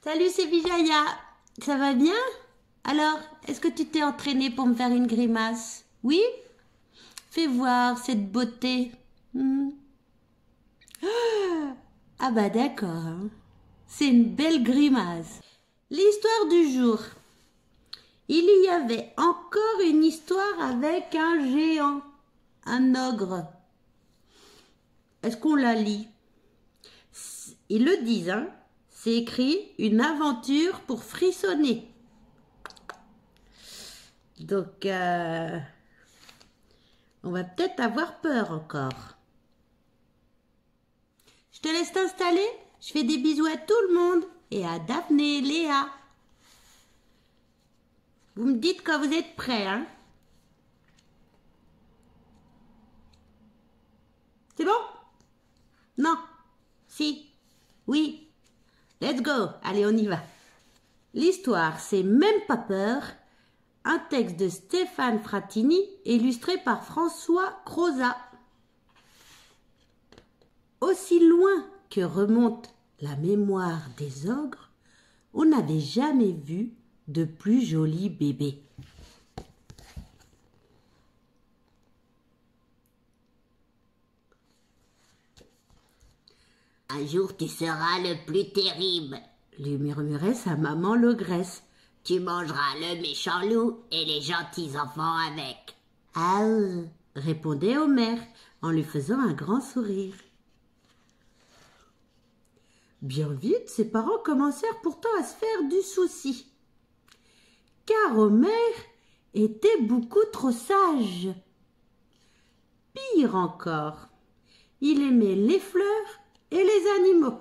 Salut, c'est Vijaya. Ça va bien? Alors, est-ce que tu t'es entraîné pour me faire une grimace? Oui? Fais voir cette beauté. Ah bah d'accord, hein. C'est une belle grimace. L'histoire du jour. Il y avait encore une histoire avec un géant, un ogre. Est-ce qu'on la lit? Ils le disent, hein? C'est écrit une aventure pour frissonner. Donc, on va peut-être avoir peur encore. Je te laisse t'installer. Je fais des bisous à tout le monde et à Daphné et Léa. Vous me dites quand vous êtes prêts, hein? C'est bon? Non? Si? Oui? Let's go! Allez, on y va. L'histoire, c'est Même pas peur. Un texte de Stéphane Frattini, illustré par François Crozat. Aussi loin que remonte la mémoire des ogres, on n'avait jamais vu de plus joli bébé. Un jour tu seras le plus terrible, lui murmurait sa maman l'ogresse. tu mangeras le méchant loup et les gentils enfants avec. Ah, répondait Homer en lui faisant un grand sourire. Bien vite, ses parents commencèrent pourtant à se faire du souci. Car Homer était beaucoup trop sage. Pire encore, il aimait les fleurs et les animaux.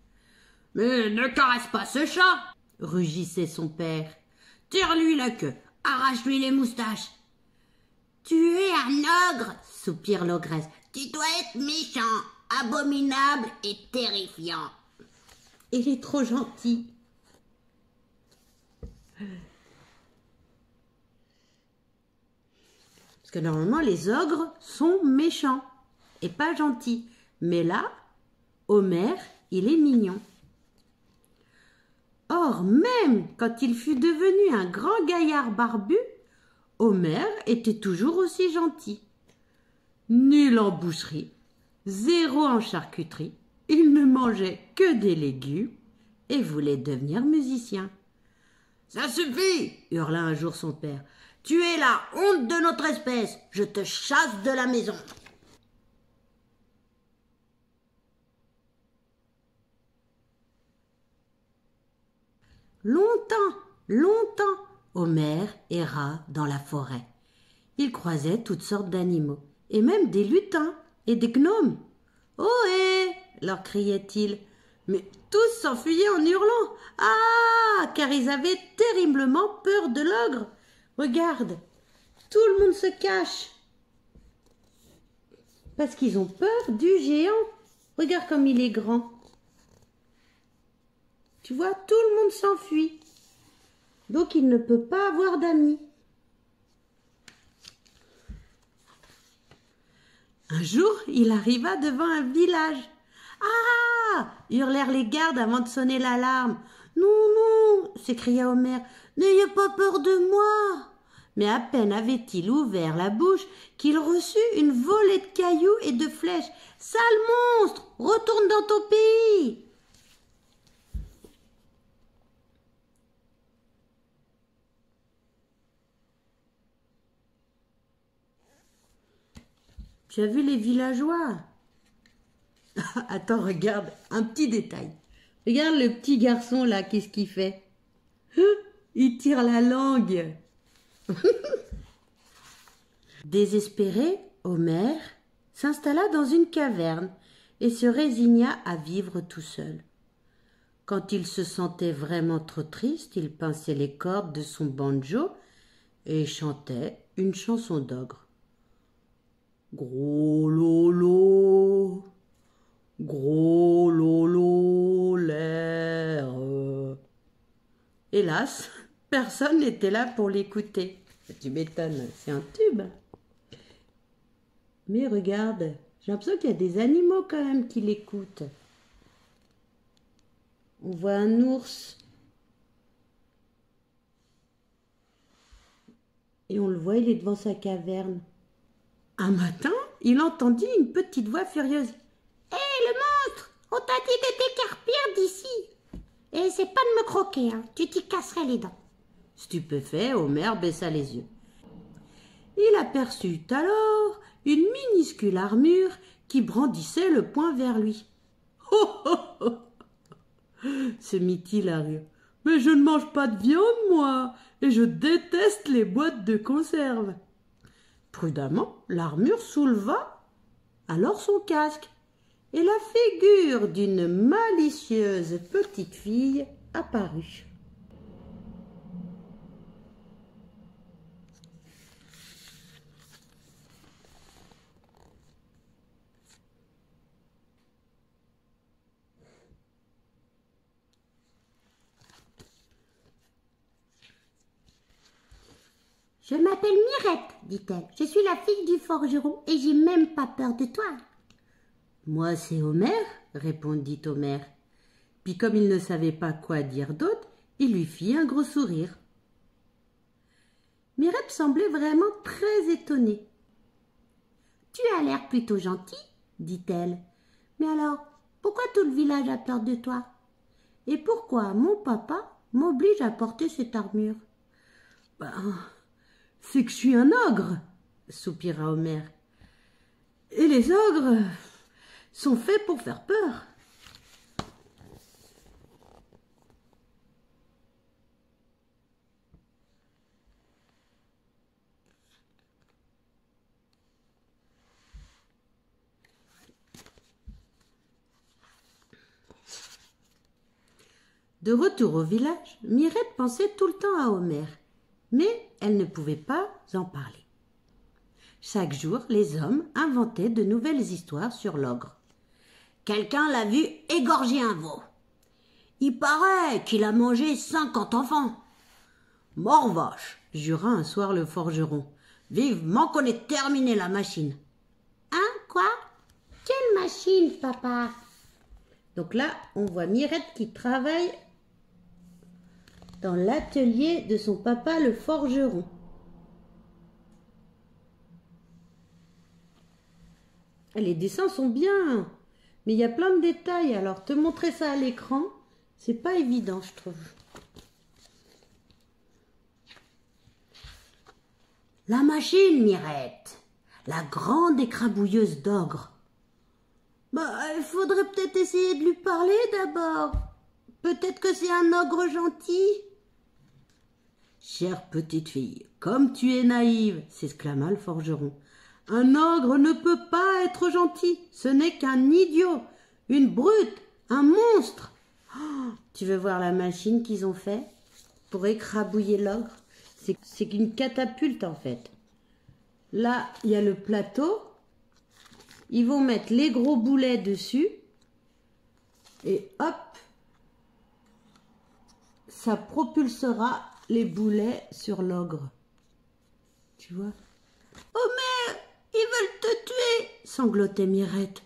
« Mais ne caresse pas ce chat !» rugissait son père. « Tire-lui la queue, arrache-lui les moustaches. »« Tu es un ogre !» soupire l'ogresse. « Tu dois être méchant, abominable et terrifiant. » Il est trop gentil. Parce que normalement, les ogres sont méchants et pas gentils. Mais là, Homer, il est mignon. Or, même quand il fut devenu un grand gaillard barbu, Homer était toujours aussi gentil. Nul en boucherie, zéro en charcuterie, il ne mangeait que des légumes et voulait devenir musicien. « Ça suffit !» hurla un jour son père. « Tu es la honte de notre espèce, je te chasse de la maison. » Longtemps, Homer erra dans la forêt. Il croisait toutes sortes d'animaux, et même des lutins et des gnomes. « Ohé !» leur criait-il. Mais tous s'enfuyaient en hurlant. « Ah !» car ils avaient terriblement peur de l'ogre. Regarde, tout le monde se cache. Parce qu'ils ont peur du géant. Regarde comme il est grand. Tu vois, tout le monde s'enfuit. Donc, il ne peut pas avoir d'amis. Un jour, il arriva devant un village. « Ah !» hurlèrent les gardes avant de sonner l'alarme. « Non, non !» s'écria Homer. « N'ayez pas peur de moi !» Mais à peine avait-il ouvert la bouche qu'il reçut une volée de cailloux et de flèches. « Sale monstre, retourne dans ton pays !» Tu as vu les villageois? Attends, regarde, un petit détail. Regarde le petit garçon là, qu'est-ce qu'il fait? Il tire la langue. Désespéré, Homer s'installa dans une caverne et se résigna à vivre tout seul. Quand il se sentait vraiment trop triste, il pinçait les cordes de son banjo et chantait une chanson d'ogre. Gros lolo, l'air. Hélas, personne n'était là pour l'écouter. Tu m'étonnes, c'est un tube. Mais regarde, j'ai l'impression qu'il y a des animaux quand même qui l'écoutent. On voit un ours. Et on le voit, il est devant sa caverne. Un matin, il entendit une petite voix furieuse. Hé, le monstre! On t'a dit de t'écarpir d'ici. Et c'est pas de me croquer, hein. Tu t'y casserais les dents. Stupéfait, Homer baissa les yeux. Il aperçut alors une minuscule armure qui brandissait le poing vers lui. « Oh, oh, oh !» se mit-il à rire. « Mais je ne mange pas de viande, moi, et je déteste les boîtes de conserve. » Prudemment, l'armure souleva alors son casque, et la figure d'une malicieuse petite fille apparut. Je m'appelle Mirette, dit-elle. Je suis la fille du forgeron et j'ai même pas peur de toi. Moi, c'est Homer, répondit Homer. Puis comme il ne savait pas quoi dire d'autre, il lui fit un gros sourire. Mirette semblait vraiment très étonnée. Tu as l'air plutôt gentil, dit-elle. Mais alors, pourquoi tout le village a peur de toi? Et pourquoi mon papa m'oblige à porter cette armure? C'est que je suis un ogre, soupira Homer. Et les ogres sont faits pour faire peur. De retour au village, Mirette pensait tout le temps à Homer, mais elle ne pouvait pas en parler. Chaque jour, les hommes inventaient de nouvelles histoires sur l'ogre. Quelqu'un l'a vu égorger un veau. Il paraît qu'il a mangé 50 enfants. Mort vache, jura un soir le forgeron. Vivement qu'on ait terminé la machine. Hein, quoi? Quelle machine, papa? Donc là, on voit Mirette qui travaille dans l'atelier de son papa, le forgeron. Les dessins sont bien, mais il y a plein de détails. Alors, te montrer ça à l'écran, c'est pas évident, je trouve. La machine, Mirette. La grande écrabouilleuse d'ogre. Il faudrait peut-être essayer de lui parler d'abord. Peut-être que c'est un ogre gentil. Chère petite fille, comme tu es naïve, s'exclama le forgeron. Un ogre ne peut pas être gentil. Ce n'est qu'un idiot, une brute, un monstre. Oh, tu veux voir la machine qu'ils ont fait pour écrabouiller l'ogre? C'est une catapulte en fait. Là, il y a le plateau. Ils vont mettre les gros boulets dessus. Et hop, ça propulsera les boulets sur l'ogre. Tu vois? Homer, ils veulent te tuer, sanglotait Mirette.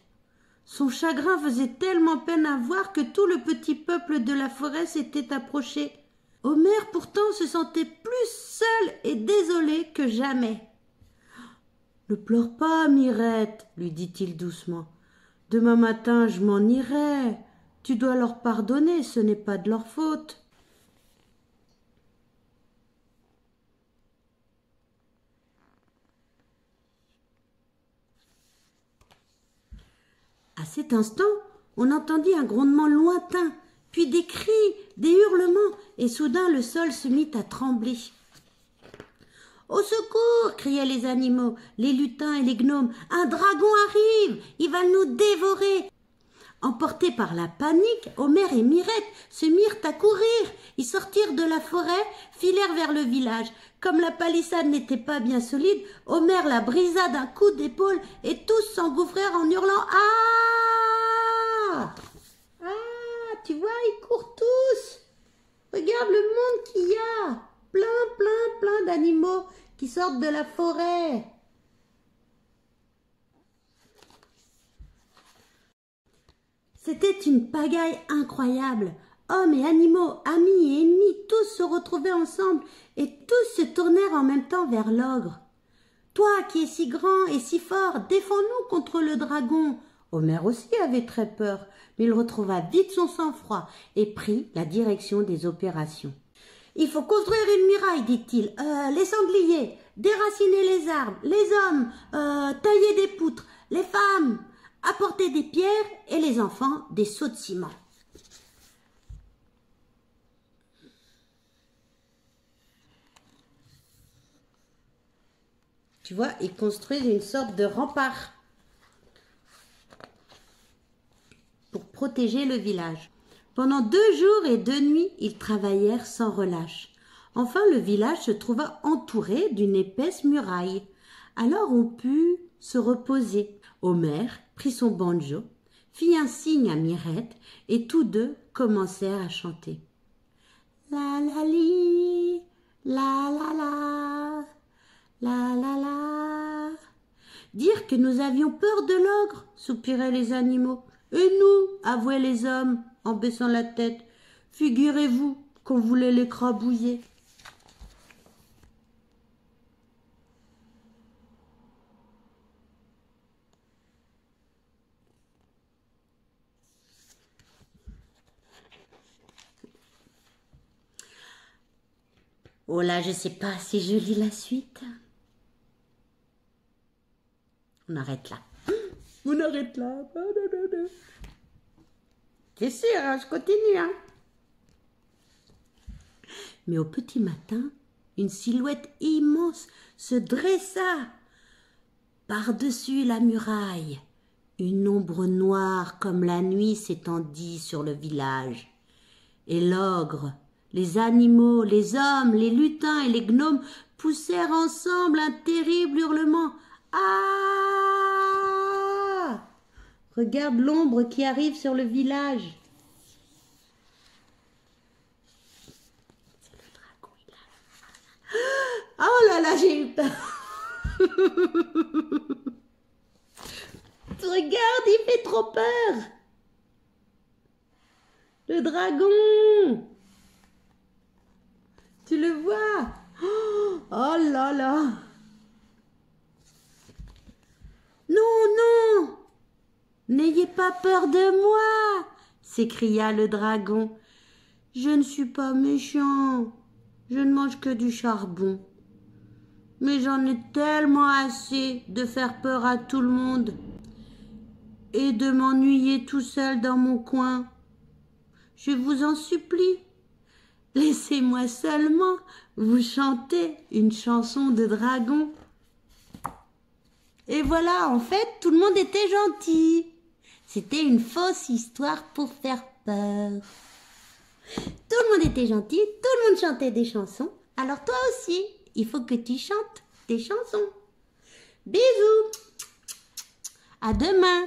Son chagrin faisait tellement peine à voir que tout le petit peuple de la forêt s'était approché. Homer pourtant se sentait plus seul et désolé que jamais. Ne pleure pas, Mirette, lui dit-il doucement. Demain matin, je m'en irai. Tu dois leur pardonner, ce n'est pas de leur faute. À cet instant, on entendit un grondement lointain, puis des cris, des hurlements, et soudain le sol se mit à trembler. « Au secours !» criaient les animaux, les lutins et les gnomes. « Un dragon arrive, il va nous dévorer !» Emportés par la panique, Homer et Mirette se mirent à courir. Ils sortirent de la forêt, filèrent vers le village. Comme la palissade n'était pas bien solide, Homer la brisa d'un coup d'épaule et tous s'engouffrèrent en hurlant « Ah !» Ah, tu vois, ils courent tous. Regarde le monde qu'il y a. Plein d'animaux qui sortent de la forêt. C'était une pagaille incroyable. Hommes et animaux, amis et ennemis, tous se retrouvaient ensemble et tous se tournèrent en même temps vers l'ogre. « Toi qui es si grand et si fort, défends-nous contre le dragon !» Homer aussi avait très peur, mais il retrouva vite son sang-froid et prit la direction des opérations. « Il faut construire une muraille, dit-il, les sangliers, déraciner les arbres, les hommes, tailler des poutres, les femmes, apporter des pierres et les enfants des seaux de ciment. » Tu vois, ils construisent une sorte de rempart pour protéger le village. Pendant 2 jours et 2 nuits, ils travaillèrent sans relâche. Enfin, le village se trouva entouré d'une épaisse muraille. Alors on put se reposer. Homer prit son banjo, fit un signe à Mirette et tous deux commencèrent à chanter. La la li, la la la, la la la. Dire que nous avions peur de l'ogre, soupiraient les animaux. Et nous, avouaient les hommes, en baissant la tête. Figurez-vous qu'on voulait l'écrabouiller. Oh là, je sais pas si je lis la suite. On arrête là. On arrête là. C'est sûr, hein, je continue. Hein. Mais au petit matin, une silhouette immense se dressa par-dessus la muraille. Une ombre noire comme la nuit s'étendit sur le village. Et l'ogre, les animaux, les hommes, les lutins et les gnomes poussèrent ensemble un terrible hurlement. Ah! Regarde l'ombre qui arrive sur le village. C'est le dragon, il a... Oh là là, j'ai eu peur. Regarde, il fait trop peur. Le dragon. Tu le vois? Oh là là. Non, non. N'ayez pas peur de moi, s'écria le dragon. Je ne suis pas méchant. Je ne mange que du charbon. Mais j'en ai tellement assez de faire peur à tout le monde et de m'ennuyer tout seul dans mon coin. Je vous en supplie, laissez-moi seulement vous chanter une chanson de dragon. Et voilà, en fait, tout le monde était gentil. C'était une fausse histoire pour faire peur. Tout le monde était gentil, tout le monde chantait des chansons. Alors toi aussi, il faut que tu chantes des chansons. Bisous. À demain.